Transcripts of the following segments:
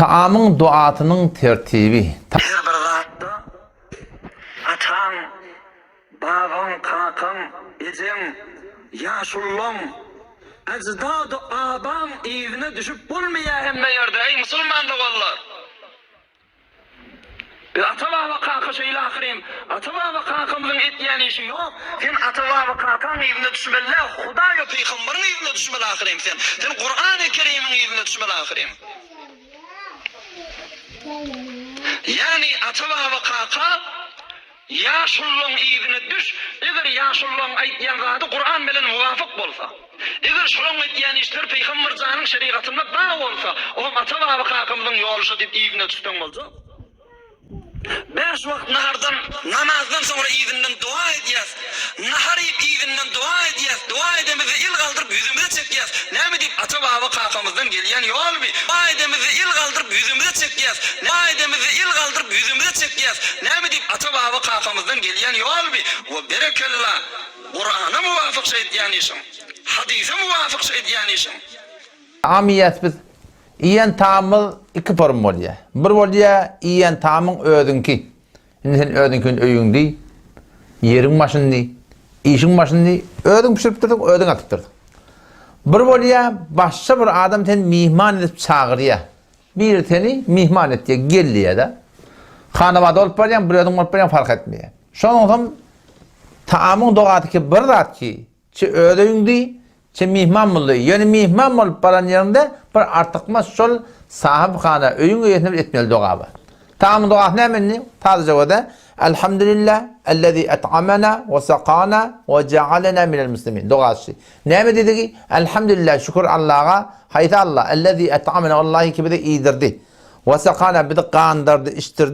Taamın duatının tertibi. Her bir zatda atan, babam, kakam, ecem, yaşullum, ecdadı abam evine düşüp bulmaya hemme yerde ey Müslümanlık ollar. Bir ata baba kaka şöyle akırayım. Ata baba kakamızın etyen işi yok. Sen ata baba kakam evine düşmeli. Huda yok peygamberin evine düşmeli akırayım sen. Sen Kur'an-ı Kerim'in evine düşmeli akırayım. Yani ata baba kaka yaşullun evine düş. Eğer yaşullun aytyan zatı Kur'an bilen muvafık bolsa. Eğer şulun etyen işler peygamber zanın şeriatında bağ olsa. O ata baba kakamızın yoluşu deyip evine düştün bolsa. 5 vakit nahardan, namazdan sonra izinden dua ediyaz. Nahar yiyip izinden dua ediyaz. Dua edemizi il kaldırıp yüzümüze çekiyaz. Ne mi deyip ata baba kakamızdan geliyen yol bir. Dua edemizi il kaldırıp yüzümüze çekiyaz. Dua edemizi il kaldırıp yüzümüze çekiyaz. Ne mi deyip ata baba kakamızdan geliyen yol bir. Ve berekellah. Kur'an'a muvafık şey ediyen işim. Hadise muvafık şey ediyen işim. Amiyet biz iyen taamıl iki form bolýar. Bir bolýar iyen taamyň özüňki. Indi sen özüňkin öýüňdi, ýeriň başyndy, işiň başyndy, özüň pişirip durdyk, özüň atyp durdyk. Bir bolýar başga bir adam sen mihman edip çagyrýar. Bir seni mihman etdi, gelýär da. Hanabada bolup barýan, bir özüň bolup barýan fark etmeýär. Şonuň taamyň dogatyky bir zat ki, çi özüňdi, çi mihman boldy. Ýöne mihman bolup baran ýerinde bir artykmas şol sahibhana öýüň öýetine etmeli dogaba. Taam dogat nämenni? Taýja wada elhamdülillah ellezî et'amana ve sakana ve cealena minel muslimin. Dogatsy. Näme dedigi? Elhamdülillah şükür Allah'a. Hayta Allah ellezî et'amana vallahi ki bizi iýdirdi. Ve sakana bizi gandyrdy,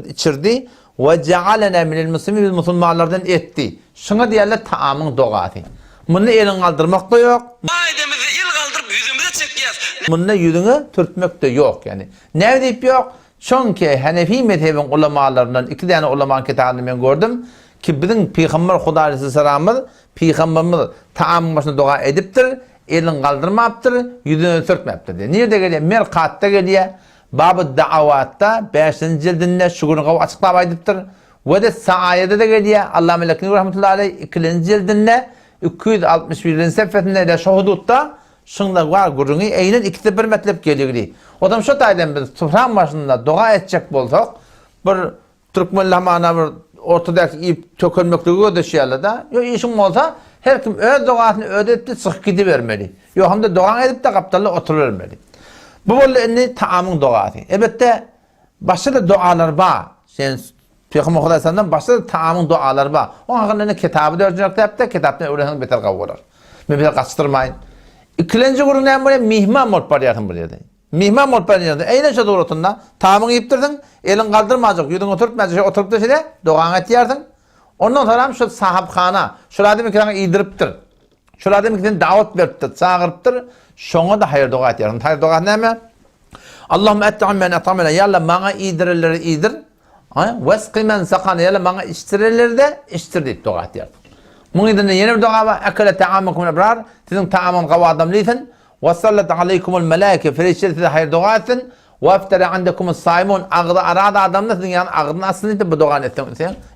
içirdi ve cealena minel muslimin biz musulmanlardan etdi. Şuna diýerler taamyň dogaty. Muny elin galdyrmak da ýok. Aydemizi il kaldırıp yüzümüze çekiyaz. Muny ýüzüňi türtmek de ýok yani. Näme diýip ýok? Şonki Hanefi mezhebin ulamalarından iki tane ulama kitabını men gördüm ki bizim Peygamber Huda aleyhisselam'ın Peygamberimiz taam başına dua edipdir, elin kaldırmaptır, yüzünü sürtmeptir diye. Nerede geliyor? Merkat'ta geliyor. Bab-ı Da'avatta 5. cildinde şukurunu açıklap aydıptır. Ve de Sa'ayede de geliyor. Allah melekini rahmetullahi aleyh 2. cildinde 261. sefetinde de şuhudutta şunlar var gurunu eynin ikisi bir metlep geliyor. Odam şu taydan biz sofran başında dua edecek bolsak bir Türkmenlamana bir ortodoks ip tökülmekligi ödeşýärler da. Yo işim bolsa her kim öz duasyny ödetdi çık gidivermeli. Yo hamda dua edip de gapdaly oturuvermeli. Bu bolla indi taamyň duasy. Elbette başga da dualar bar. Sen Peygamber Hudaýsandan başga da taamyň dualar bar. O hakyny kitaby dörjek depde kitapda öwrenen beter gawular. Men bir gaçtyrmaýyn. İkinci gurun näme bolýar? Mihman bolup barýarsyň bu ýerde. Mihman bolup barýardy. Eýne şo dogratynda taamyň ýepdirdiň, elin galdyrmajak, ýüzüň oturtmajak, oturup da şeýle dogan etýärdiň. Ondan sonra şu sahibhana, şolary mikran ýydyrypdyr. Şolary mikran dawat beripdir, çagyrypdyr. Şoňa da haýır doga etýärdiň. Haýır doga näme? Allahumma at'am men at'amana yalla maňa ýydyryleri ýydyr. Wasqi men saqana yalla maňa içtireleri de içtir diýip doga etýärdiň. Muňydan ýene bir doga bar. Akala ta'amakum abrar. Sizin ta'amyň gawa adamlysyň. Ve sallat aleykumul melaike ferişler size hayır dua etsin. Ve iftara andakumus saimun ağda arada adamla sizin yani ağdın aslında bu dua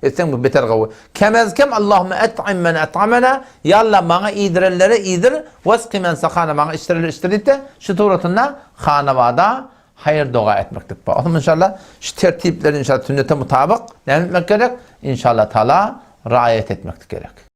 etsen bu beter gawa. Kemezkem Allahümme et'im men et'amena yalla maňa ýydyreleri ýydyr. Wasqi men saqana maňa içtireleri içtir de şu turatynda hanabada hayır dua etmekdik. Bakalım inşallah şu tertipleri inşallah sünnete mutabık ne etmek gerek? İnşallah Taala riayet etmek gerek.